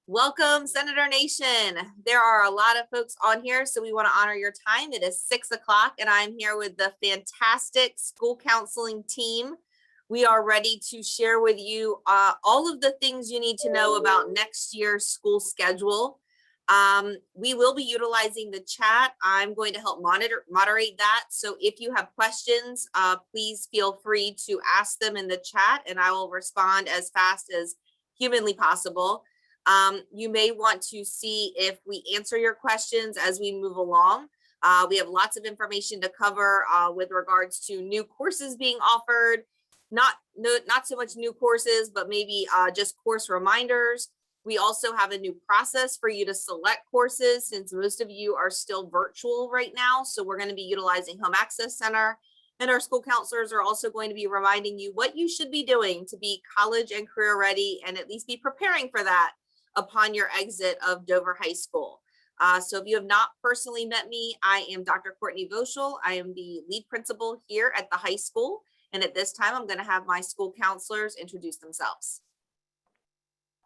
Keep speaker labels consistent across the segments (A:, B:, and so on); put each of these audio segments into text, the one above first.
A: Welcome, Senator Nation. There are a lot of folks on here, so we want to honor your time. It is 6 o'clock, and I'm here with the fantastic school counseling team. We are ready to share with you all of the things you need to know about next year's school schedule. We will be utilizing the chat. I'm going to help moderate that. So if you have questions, please feel free to ask them in the chat, and I will respond as fast as humanly possible. You may want to see if we answer your questions as we move along. We have lots of information to cover with regards to new courses being offered, not so much new courses, but maybe just course reminders. We also have a new process for you to select courses since most of you are still virtual right now. So we're going to be utilizing Home Access Center, and our school counselors are also going to be reminding you what you should be doing to be college and career ready and at least be preparing for that upon your exit of Dover High School. So if you have not personally met me, I am Dr. Courtney Voschel. I am the lead principal here at the high school. And at this time, I'm going to have my school counselors introduce themselves.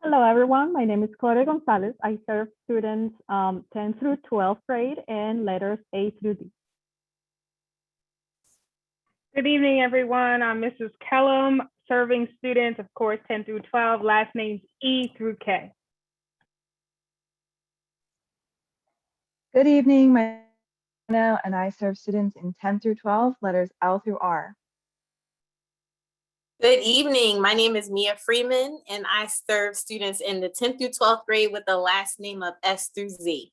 B: Hello, everyone. My name is Claudia Gonzalez. I serve students 10 through 12th grade and letters A through D.
C: Good evening, everyone. I'm Mrs. Kellum, serving students, of course, 10 through 12, last names E through K.
D: Good evening, my name is Anna, and I serve students in 10 through 12, letters L through R.
E: Good evening. My name is Mia Freeman, and I serve students in the 10th through 12th grade with the last name of S through Z.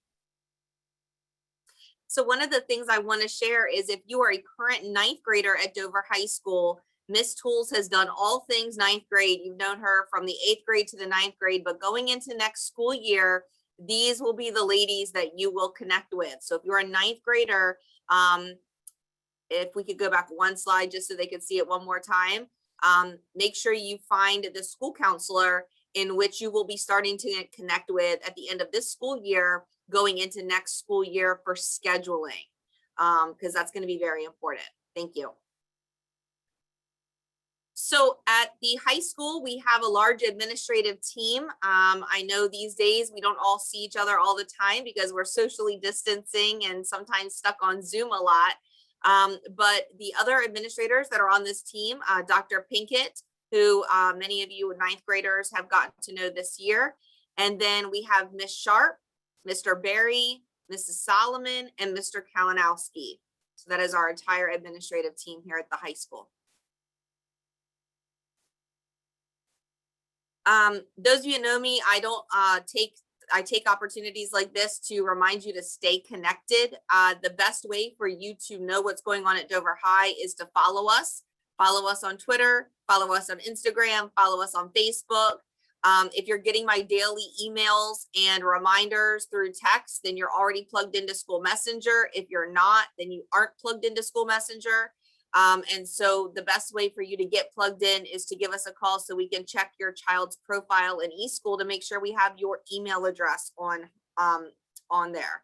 A: So one of the things I want to share is if you are a current 9th grader at Dover High School, Miss Tools has done all things 9th grade. You've known her from the 8th grade to the 9th grade, but going into next school year, these will be the ladies that you will connect with. So if you're a 9th grader, if we could go back one slide just so they could see it one more time, make sure you find the school counselor in which you will be starting to connect with at the end of this school year, going into next school year for scheduling, because that's going to be very important. Thank you. So at the high school, we have a large administrative team. I know these days we don't all see each other all the time because we're socially distancing and sometimes stuck on Zoom a lot. But the other administrators that are on this team, Dr. Pinkett, who many of you 9th graders have gotten to know this year. And then we have Miss Sharp, Mr. Berry, Mrs. Solomon, and Mr. Kalinowski. So that is our entire administrative team here at the high school. Those of you who know me, I don't take opportunities like this to remind you to stay connected. The best way for you to know what's going on at Dover High is to follow us. Follow us on Twitter, follow us on Instagram, follow us on Facebook. If you're getting my daily emails and reminders through text, then you're already plugged into School Messenger. If you're not, then you aren't plugged into School Messenger. And so the best way for you to get plugged in is to give us a call so we can check your child's profile in eSchool to make sure we have your email address on there.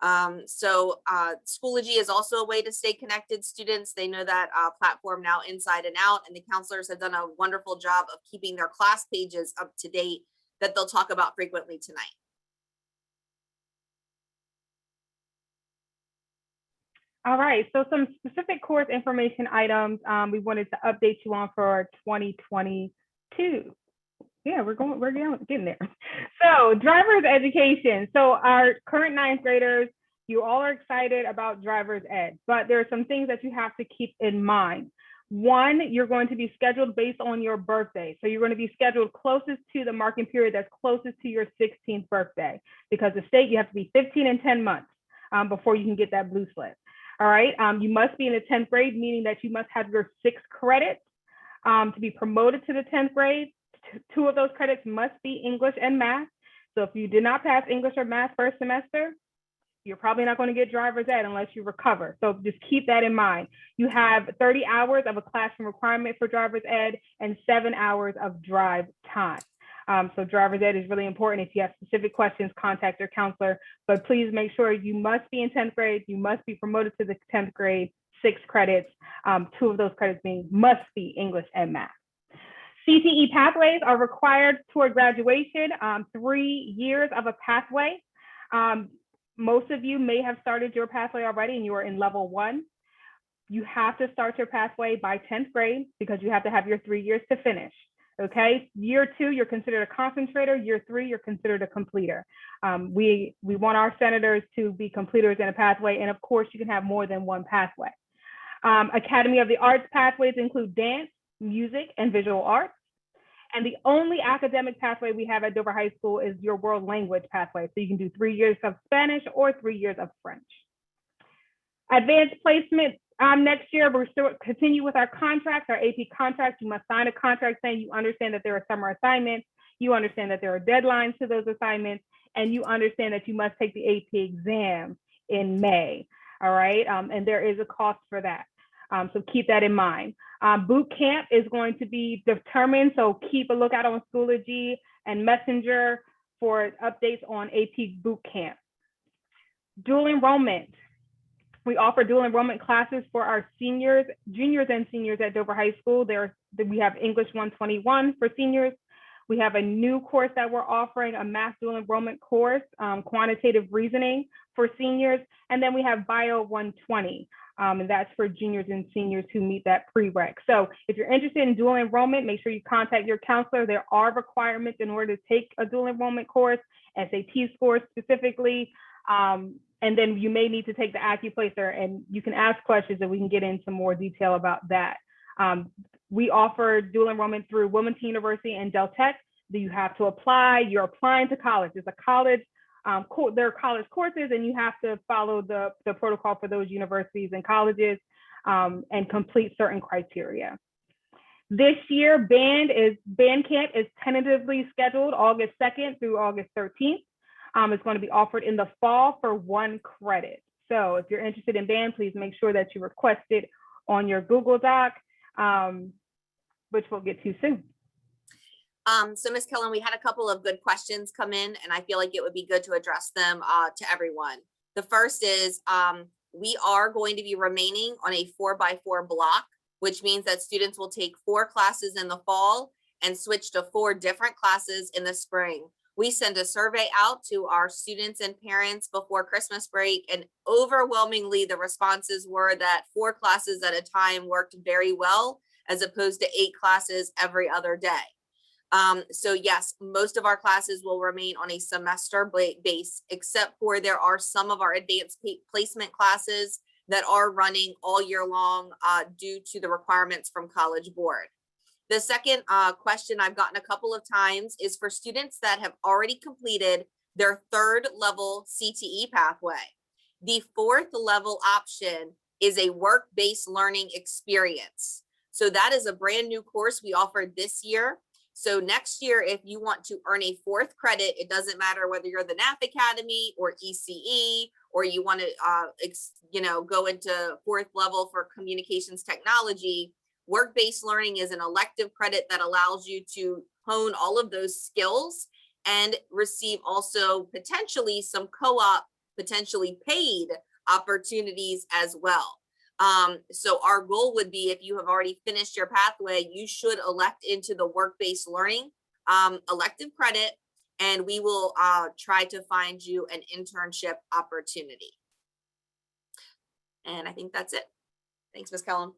A: Schoology is also a way to stay connected. Students, they know that platform now inside and out, and the counselors have done a wonderful job of keeping their class pages up to date that they'll talk about frequently tonight.
C: All right, so some specific course information items we wanted to update you on for 2022. Yeah, we're getting there. So driver's education. So our current 9th graders, you all are excited about driver's ed, but there are some things that you have to keep in mind. One, you're going to be scheduled based on your birthday. So you're going to be scheduled closest to the marking period that's closest to your 16th birthday, because the state, you have to be 15 and 10 months before you can get that blue slip. All right, you must be in the 10th grade, meaning that you must have your 6 credits to be promoted to the 10th grade. 2 of those credits must be English and math. So if you did not pass English or math first semester, you're probably not going to get driver's ed unless you recover. So just keep that in mind. You have 30 hours of a classroom requirement for driver's ed and 7 hours of drive time. So driver's ed is really important. If you have specific questions, contact your counselor, but please make sure you must be in 10th grade. You must be promoted to the 10th grade, 6 credits, 2 of those credits being must be English and math. CTE pathways are required toward graduation, 3 years of a pathway. Most of you may have started your pathway already and you are in level 1. You have to start your pathway by 10th grade because you have to have your 3 years to finish. Okay, year 2, you're considered a concentrator. Year 3, you're considered a completer. We want our senators to be completers in a pathway, and of course, you can have more than one pathway. Academy of the Arts pathways include dance, music, and visual arts. And the only academic pathway we have at Dover High School is your world language pathway. So you can do 3 years of Spanish or 3 years of French. Advanced placement. Next year, we're still continue with our contracts, our AP contracts. You must sign a contract saying you understand that there are summer assignments, you understand that there are deadlines to those assignments, and you understand that you must take the AP exam in May, all right? And there is a cost for that, so keep that in mind. Boot camp is going to be determined, so keep a lookout on Schoology and Messenger for updates on AP boot camp. Dual enrollment. We offer dual enrollment classes for our seniors, juniors and seniors at Dover High School. We have English 121 for seniors. We have a new course that we're offering, a math dual enrollment course, quantitative reasoning for seniors. And then we have Bio 120, and that's for juniors and seniors who meet that prereq. So if you're interested in dual enrollment, make sure you contact your counselor. There are requirements in order to take a dual enrollment course, SAT scores specifically. And then you may need to take the AccuPlacer, and you can ask questions and we can get into more detail about that. We offer dual enrollment through Wilmington University and Del Tech. You have to apply, you're applying to college. It's a college, there are college courses and you have to follow the protocol for those universities and colleges and complete certain criteria. This year, band camp is tentatively scheduled August 2nd through August 13th. It's going to be offered in the fall for 1 credit. So if you're interested in band, please make sure that you request it on your Google Doc, which we'll get to soon.
A: So Ms. Kellen, we had a couple of good questions come in, and I feel like it would be good to address them to everyone. The first is, we are going to be remaining on a 4x4 block, which means that students will take 4 classes in the fall and switch to 4 different classes in the spring. We send a survey out to our students and parents before Christmas break, and overwhelmingly the responses were that 4 classes at a time worked very well, as opposed to 8 classes every other day. So yes, most of our classes will remain on a semester base, except for there are some of our advanced placement classes that are running all year long due to the requirements from College Board. The second question I've gotten a couple of times is for students that have already completed their 3rd level CTE pathway. The 4th level option is a work-based learning experience. So that is a brand new course we offered this year. So next year, if you want to earn a 4th credit, it doesn't matter whether you're the NAF Academy or ECE, or you want to go into 4th level for communications technology. Work-based learning is an elective credit that allows you to hone all of those skills and receive also potentially some co-op, potentially paid opportunities as well. So our goal would be, if you have already finished your pathway, you should elect into the work-based learning elective credit, and we will try to find you an internship opportunity. And I think that's it. Thanks, Ms. Kellum.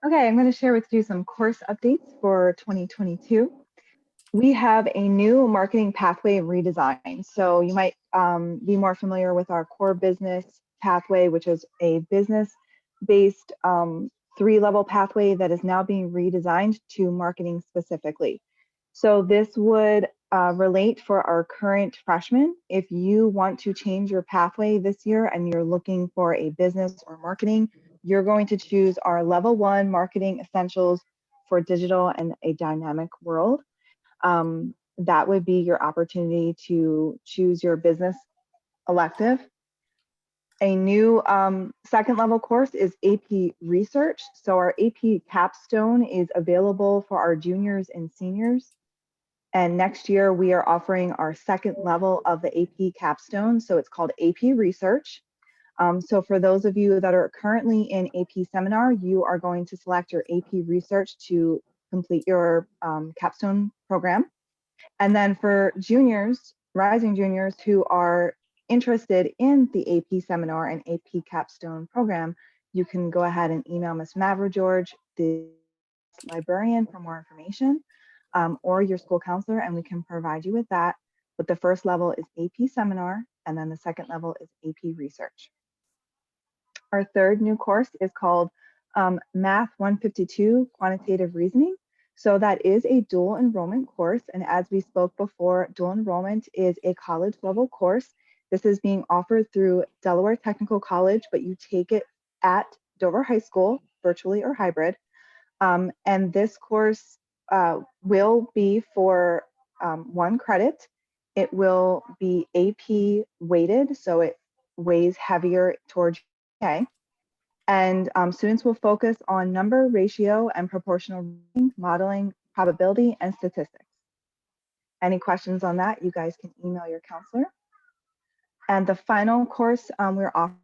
D: Okay, I'm going to share with you some course updates for 2022. We have a new marketing pathway redesign. So you might be more familiar with our core business pathway, which is a business-based 3-level pathway that is now being redesigned to marketing specifically. So this would relate for our current freshmen. If you want to change your pathway this year and you're looking for a business or marketing, you're going to choose our level 1 marketing essentials for digital and a dynamic world. That would be your opportunity to choose your business elective. A new 2nd level course is AP Research. So our AP Capstone is available for our juniors and seniors. And next year we are offering our 2nd level of the AP Capstone. So it's called AP Research. So for those of you that are currently in AP Seminar, you are going to select your AP Research to complete your capstone program. And then for juniors, rising juniors who are interested in the AP Seminar and AP Capstone program, you can go ahead and email Ms. Mavra George, the librarian, for more information, or your school counselor, and we can provide you with that. But the first level is AP Seminar, and then the second level is AP Research. Our third new course is called Math 152 Quantitative Reasoning. So that is a dual enrollment course. And as we spoke before, dual enrollment is a college level course. This is being offered through Delaware Technical College, but you take it at Dover High School, virtually or hybrid. And this course will be for 1 credit. It will be AP weighted, so it weighs heavier towards GPA. And students will focus on number, ratio, and proportional reasoning, modeling, probability, and statistics. Any questions on that, you guys can email your counselor. And the final course we're offering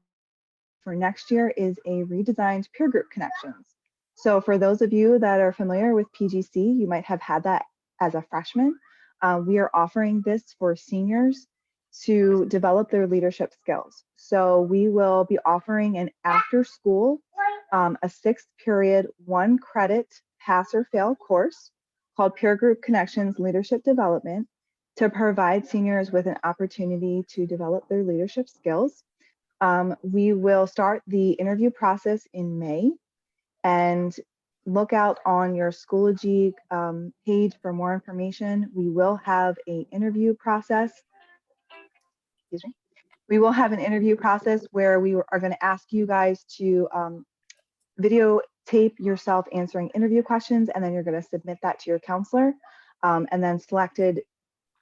D: for next year is a redesigned peer group connections. So for those of you that are familiar with PGC, you might have had that as a freshman. We are offering this for seniors to develop their leadership skills. So we will be offering an after school, a 6th period, 1 credit pass or fail course called Peer Group Connections Leadership Development to provide seniors with an opportunity to develop their leadership skills. We will start the interview process in May, and look out on your Schoology page for more information. We will have an interview process. Excuse me. We will have an interview process where we are going to ask you guys to videotape yourself answering interview questions, and then you're going to submit that to your counselor. And then selected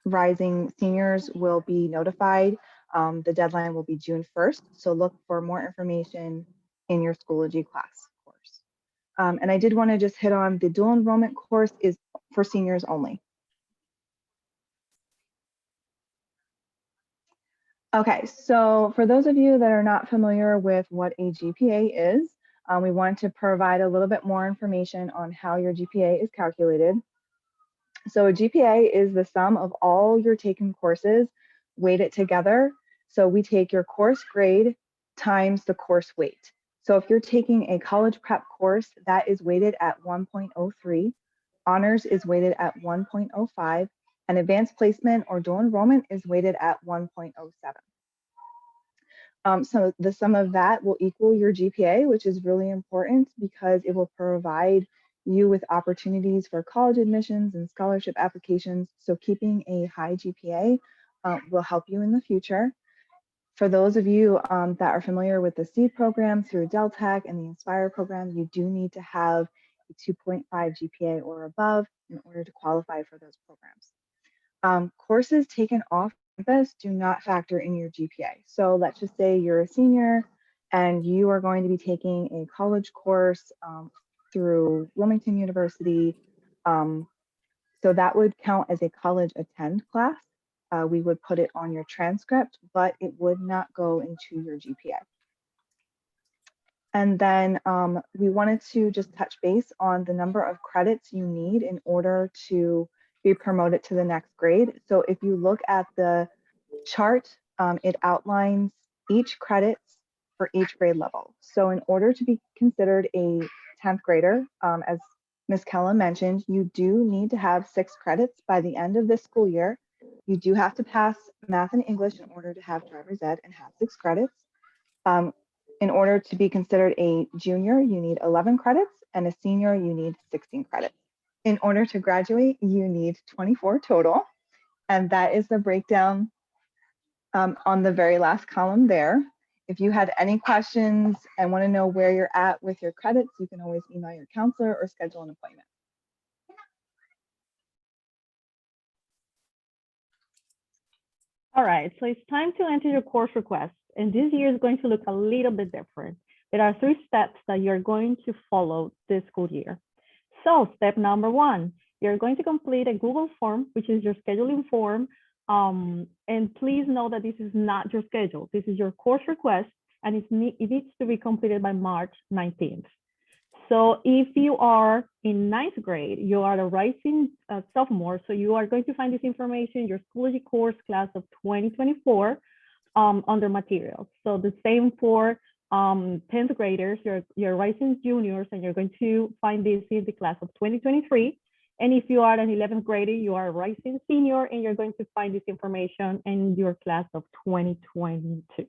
D: rising seniors will be notified. The deadline will be June 1st. So look for more information in your Schoology class course. And I did want to just hit on the dual enrollment course is for seniors only. Okay, so for those of you that are not familiar with what a GPA is, we want to provide a little bit more information on how your GPA is calculated. So a GPA is the sum of all your taken courses weighted together. So we take your course grade times the course weight. So if you're taking a college prep course, that is weighted at 1.03, honors is weighted at 1.05, and advanced placement or dual enrollment is weighted at 1.07. So the sum of that will equal your GPA, which is really important because it will provide you with opportunities for college admissions and scholarship applications. So keeping a high GPA will help you in the future. For those of you that are familiar with the SEED program through Deltech and the Inspire program, you do need to have a 2.5 GPA or above in order to qualify for those programs. Courses taken off campus do not factor in your GPA. So let's just say you're a senior and you are going to be taking a college course through Wilmington University. So that would count as a college attend class. We would put it on your transcript, but it would not go into your GPA. And then we wanted to just touch base on the number of credits you need in order to be promoted to the next grade. So if you look at the chart, it outlines each credit for each grade level. So in order to be considered a 10th grader, as Ms. Kellum mentioned, you do need to have 6 credits by the end of this school year. You do have to pass math and English in order to have driver's ed and have 6 credits. In order to be considered a junior, you need 11 credits, and a senior, you need 16 credits. In order to graduate, you need 24 total, and that is the breakdown on the very last column there. If you have any questions and want to know where you're at with your credits, you can always email your counselor or schedule an appointment.
B: All right, so it's time to enter your course request. And this year is going to look a little bit different. There are 3 steps that you're going to follow this school year. So step number 1, you're going to complete a Google form, which is your scheduling form. And please know that this is not your schedule. This is your course request. and it needs to be completed by March 19th. So if you are in ninth grade, you are a rising sophomore, so you are going to find this information in your Schoology course class of 2024 under materials. So the same for 10th graders, you're rising juniors, and you're going to find this in the class of 2023. And if you are an 11th grader, you are a rising senior, and you're going to find this information in your class of 2022.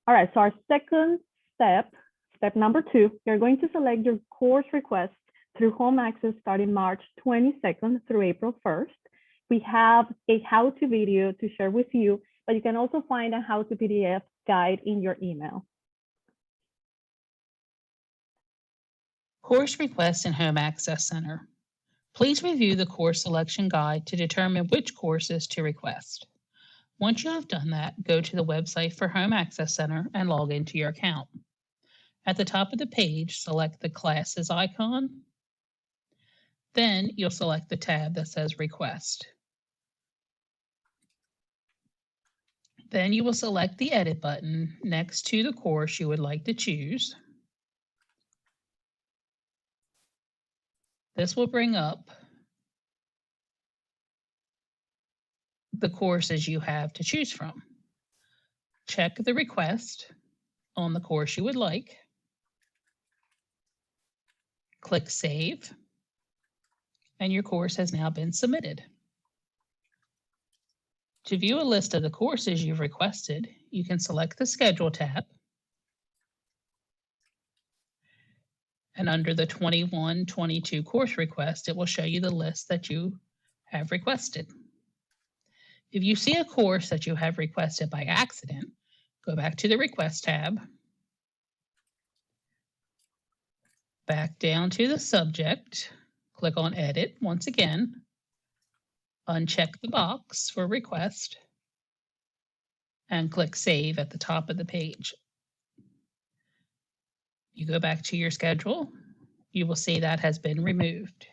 B: All right, so our second step number 2, you're going to select your course request through home access starting March 22nd through April 1st. We have a how-to video to share with you, but you can also find a how-to PDF guide in your email.
F: Course requests in Home Access Center. Please review the course selection guide to determine which courses to request. Once you have done that, go to the website for Home Access Center and log into your account. At the top of the page, select the classes icon. Then you'll select the tab that says Request. Then you will select the Edit button next to the course you would like to choose. This will bring up the courses you have to choose from. Check the request on the course you would like. Click Save, and your course has now been submitted. To view a list of the courses you've requested, you can select the Schedule tab. And under the 21-22 course request, it will show you the list that you have requested. If you see a course that you have requested by accident, go back to the Request tab, back down to the subject, click on Edit once again, uncheck the box for Request, and click Save at the top of the page. You go back to your schedule, you will see that has been removed.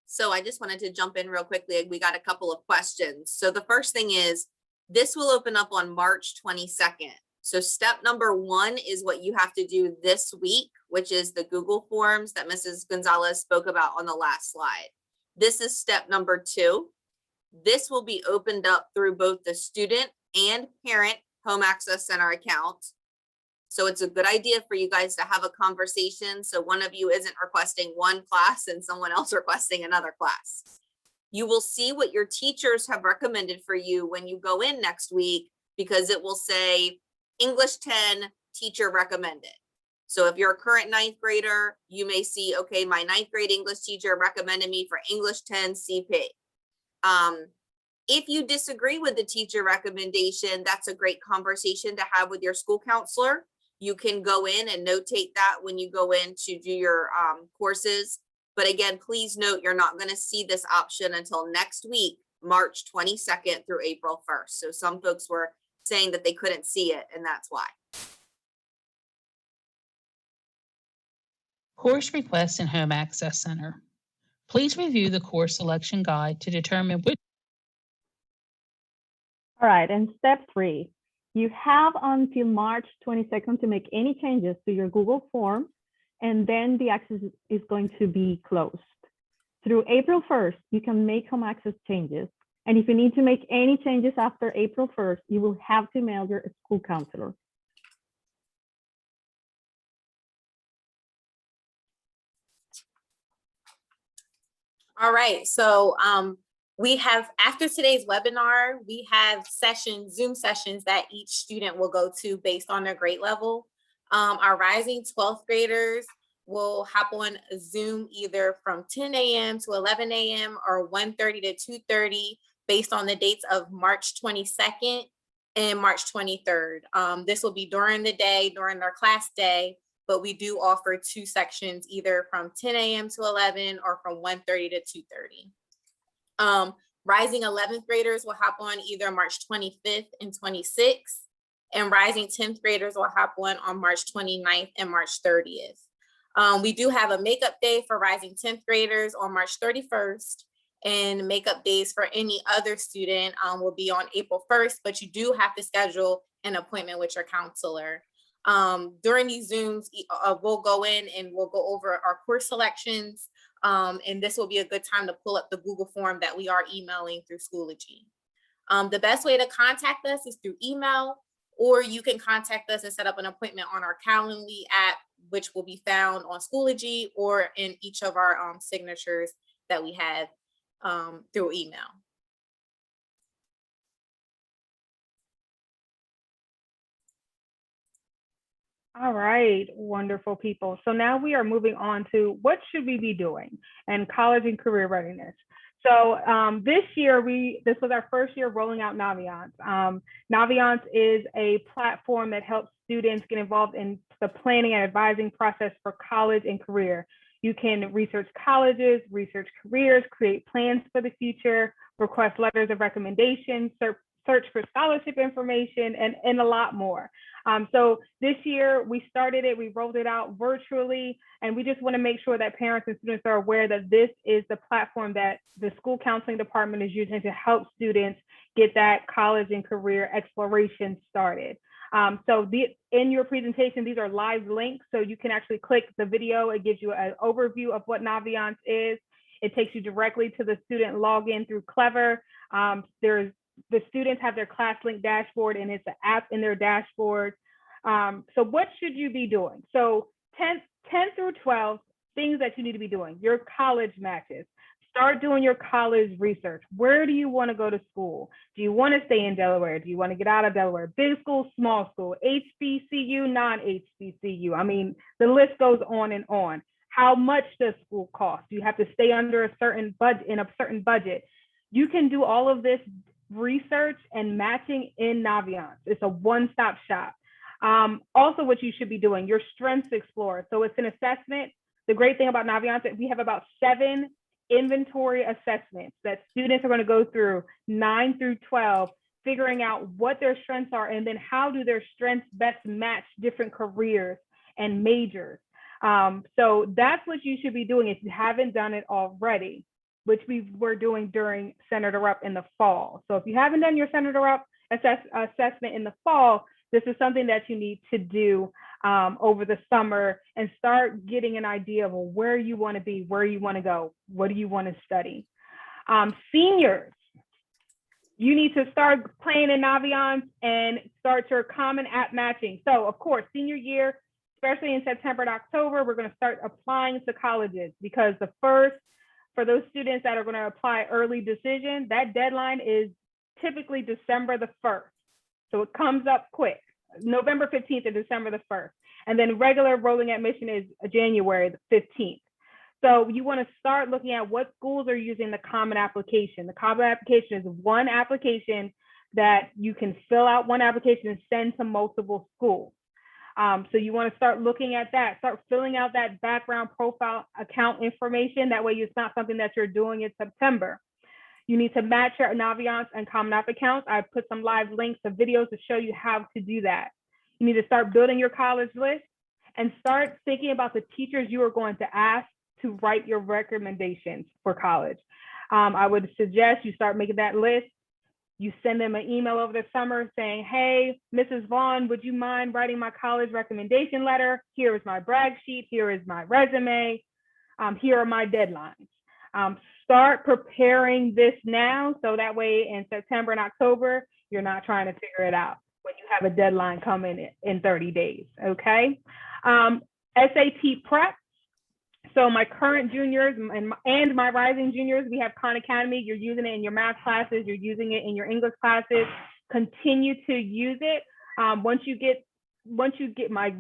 A: So I just wanted to jump in real quickly. We got a couple of questions. So the first thing is, this will open up on March 22nd. So step number 1 is what you have to do this week, which is the Google Forms that Mrs. Gonzalez spoke about on the last slide. This is step number 2. This will be opened up through both the student and parent Home Access Center accounts. So it's a good idea for you guys to have a conversation, so one of you isn't requesting one class and someone else requesting another class. You will see what your teachers have recommended for you when you go in next week, because it will say English 10 teacher recommended. So if you're a current 9th grader, you may see, okay, my 9th grade English teacher recommended me for English 10 CP. If you disagree with the teacher recommendation, that's a great conversation to have with your school counselor. You can go in and notate that when you go in to do your courses. But again, please note, you're not going to see this option until next week, March 22nd through April 1st. So some folks were saying that they couldn't see it, and that's why.
F: Course requests in Home Access Center. Please review the course selection guide to determine which.
B: All right, and step 3, you have until March 22nd to make any changes to your Google form, and then the access is going to be closed. Through April 1st, you can make home access changes. And if you need to make any changes after April 1st, you will have to mail your school counselor.
E: All right, so we have, after today's webinar, we have Zoom sessions that each student will go to based on their grade level. Our rising 12th graders will hop on Zoom either from 10 a.m. to 11 a.m. or 1:30 to 2:30 based on the dates of March 22nd and March 23rd. This will be during the day, during their class day, but we do offer 2 sections, either from 10 a.m. to 11 or from 1:30 to 2:30. Rising 11th graders will hop on either March 25th and 26th, and rising 10th graders will hop on March 29th and March 30th. We do have a makeup day for rising 10th graders on March 31st, and makeup days for any other student will be on April 1st, but you do have to schedule an appointment with your counselor. During these Zooms, we'll go in and we'll go over our course selections, and this will be a good time to pull up the Google form that we are emailing through Schoology. The best way to contact us is through email, or you can contact us and set up an appointment on our Calendly app, which will be found on Schoology or in each of our signatures that we have through email.
C: All right, wonderful people. So now we are moving on to what should we be doing in college and career readiness. So this year, this was our first year rolling out Naviance. Naviance is a platform that helps students get involved in the planning and advising process for college and career. You can research colleges, research careers, create plans for the future, request letters of recommendation, search for scholarship information, and a lot more. So this year we started it, we rolled it out virtually, and we just want to make sure that parents and students are aware that this is the platform that the school counseling department is using to help students get that college and career exploration started. So in your presentation, these are live links, so you can actually click the video. It gives you an overview of what Naviance is. It takes you directly to the student login through Clever. The students have their class link dashboard, and it's an app in their dashboard. So what should you be doing? So 10 through 12, things that you need to be doing. Your college matches. Start doing your college research. Where do you want to go to school? Do you want to stay in Delaware? Do you want to get out of Delaware? Big school, small school, HBCU, non-HBCU. I mean, the list goes on and on. How much does school cost? Do you have to stay under a certain budget? You can do all of this research and matching in Naviance. It's a one-stop shop. Also, what you should be doing, your Strengths Explorer. So it's an assessment. The great thing about Naviance is we have about 7 inventory assessments that students are going to go through 9 through 12, figuring out what their strengths are, and then how do their strengths best match different careers and majors. So that's what you should be doing if you haven't done it already, which we were doing during Senator Up in the fall. So if you haven't done your Senator Up assessment in the fall, this is something that you need to do over the summer and start getting an idea of where you want to be, where you want to go, what do you want to study. Seniors, you need to start playing in Naviance and start your common app matching. So of course, senior year, especially in September and October, we're going to start applying to colleges, because for those students that are going to apply early decision, that deadline is typically December the 1st. So it comes up quick, November 15th and December the 1st. And then regular rolling admission is January the 15th. So you want to start looking at what schools are using the common application. The common application is one application that you can fill out, one application and send to multiple schools. So you want to start looking at that, start filling out that background profile account information. That way it's not something that you're doing in September. You need to match your Naviance and Common App accounts. I put some live links of videos to show you how to do that. You need to start building your college list and start thinking about the teachers you are going to ask to write your recommendations for college. I would suggest you start making that list. You send them an email over the summer saying, hey, Mrs. Vaughn, would you mind writing my college recommendation letter? Here is my brag sheet. Here is my resume. Here are my deadlines. Start preparing this now, so that way in September and October, you're not trying to figure it out when you have a deadline coming in 30 days, okay? SAT prep. So my current juniors and my rising juniors, we have Khan Academy. You're using it in your math classes. You're using it in your English classes. Continue to use it. Once you get my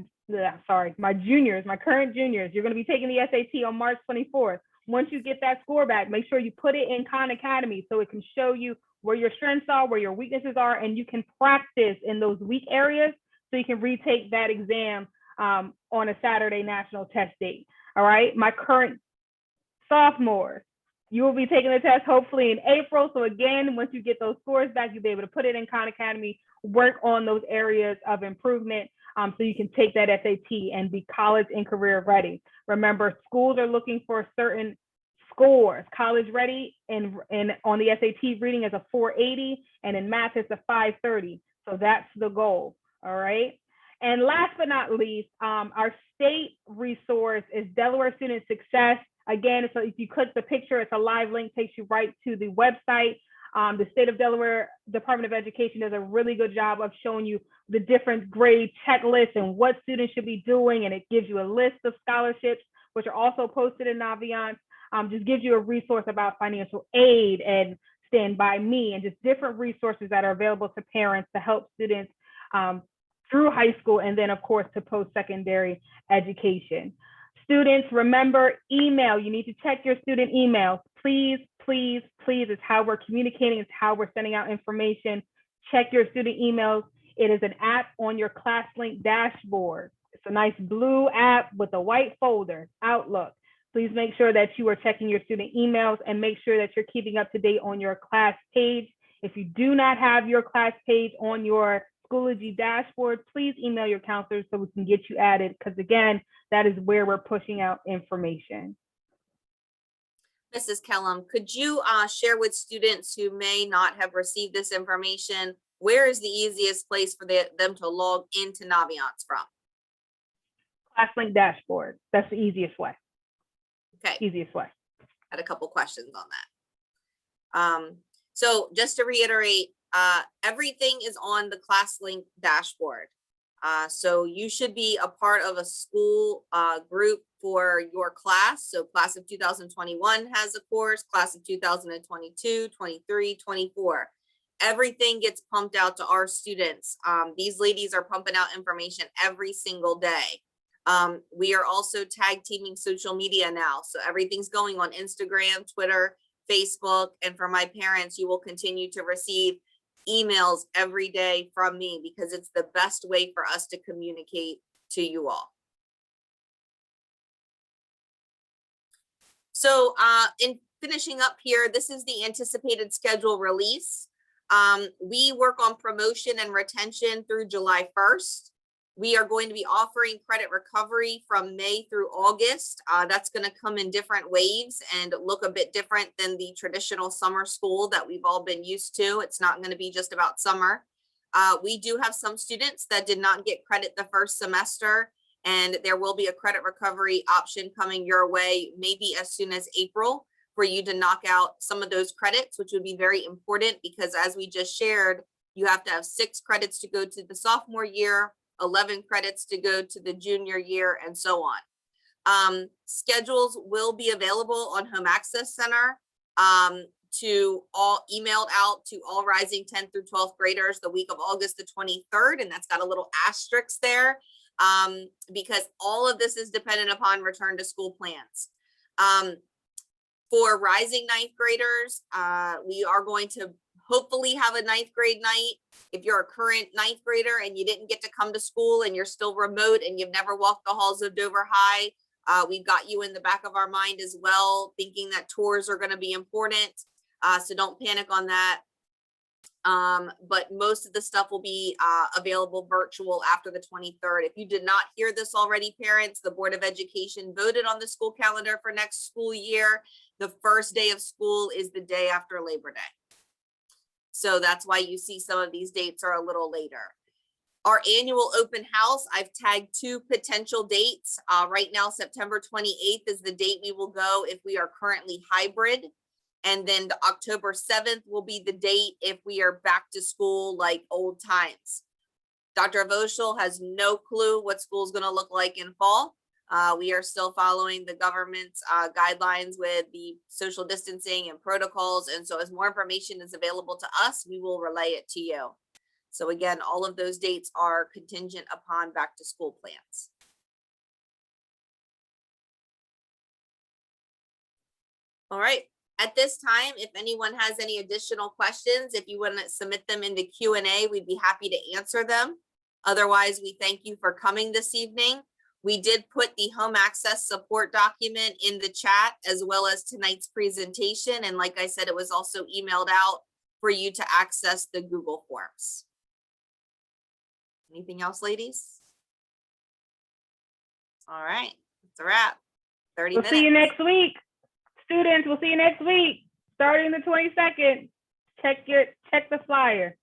C: juniors, my current juniors, you're going to be taking the SAT on March 24th. Once you get that score back, make sure you put it in Khan Academy so it can show you where your strengths are, where your weaknesses are, and you can practice in those weak areas so you can retake that exam on a Saturday national test date. All right, my current sophomores, you will be taking the test hopefully in April. So again, once you get those scores back, you'll be able to put it in Khan Academy, work on those areas of improvement so you can take that SAT and be college and career ready. Remember, schools are looking for certain scores. College ready and on the SAT reading is a 480, and in math it's a 530. So that's the goal. All right. And last but not least, our state resource is Delaware Student Success. Again, so if you click the picture, it's a live link, takes you right to the website. The state of Delaware Department of Education does a really good job of showing you the different grade checklists and what students should be doing. And it gives you a list of scholarships, which are also posted in Naviance. Just gives you a resource about financial aid and Stand By Me and just different resources that are available to parents to help students through high school and then of course to post-secondary education. Students, remember email. You need to check your student emails. Please, please, please. It's how we're communicating. It's how we're sending out information. Check your student emails. It is an app on your ClassLink dashboard. It's a nice blue app with a white folder, Outlook. Please make sure that you are checking your student emails and make sure that you're keeping up to date on your class page. If you do not have your class page on your Schoology dashboard, please email your counselors so we can get you added, because again, that is where we're pushing out information.
A: Mrs. Kellum, could you share with students who may not have received this information, where is the easiest place for them to log into Naviance from?
C: ClassLink dashboard. That's the easiest way.
A: Okay.
C: Easiest way.
A: Had a couple questions on that. So just to reiterate, everything is on the ClassLink dashboard. So you should be a part of a school group for your class. So class of 2021 has a course, class of 2022, 23, 24. Everything gets pumped out to our students. These ladies are pumping out information every single day. We are also tag teaming social media now. So everything's going on Instagram, Twitter, Facebook. And for my parents, you will continue to receive emails every day from me because it's the best way for us to communicate to you all. So in finishing up here, this is the anticipated schedule release. We work on promotion and retention through July 1st. We are going to be offering credit recovery from May through August. That's going to come in different waves and look a bit different than the traditional summer school that we've all been used to. It's not going to be just about summer. We do have some students that did not get credit the first semester, and there will be a credit recovery option coming your way, maybe as soon as April, for you to knock out some of those credits, which would be very important because as we just shared, you have to have 6 credits to go to the sophomore year, 11 credits to go to the junior year, and so on. Schedules will be available on Home Access Center to all emailed out to all rising 10th through 12th graders the week of August the 23rd, and that's got a little asterisk there because all of this is dependent upon return to school plans. For rising 9th graders, we are going to hopefully have a 9th grade night. If you're a current 9th grader and you didn't get to come to school and you're still remote and you've never walked the halls of Dover High, we've got you in the back of our mind as well, thinking that tours are going to be important. So don't panic on that. But most of the stuff will be available virtual after the 23rd. If you did not hear this already, parents, the Board of Education voted on the school calendar for next school year. The first day of school is the day after Labor Day. So that's why you see some of these dates are a little later. Our annual open house, I've tagged 2 potential dates. Right now, September 28th is the date we will go if we are currently hybrid. And then the October 7th will be the date if we are back to school like old times. Dr. Voschel has no clue what school is going to look like in fall. We are still following the government's guidelines with the social distancing and protocols. And so as more information is available to us, we will relay it to you. So again, all of those dates are contingent upon back to school plans. All right. At this time, if anyone has any additional questions, if you want to submit them in the Q&A, we'd be happy to answer them. Otherwise, we thank you for coming this evening. We did put the home access support document in the chat as well as tonight's presentation. And like I said, it was also emailed out for you to access the Google Forms. Anything else, ladies? All right, that's a wrap. 30
C: We'll
A: minutes.
C: see you next week. Students, we'll see you next week, starting the 22nd. Check the flyer.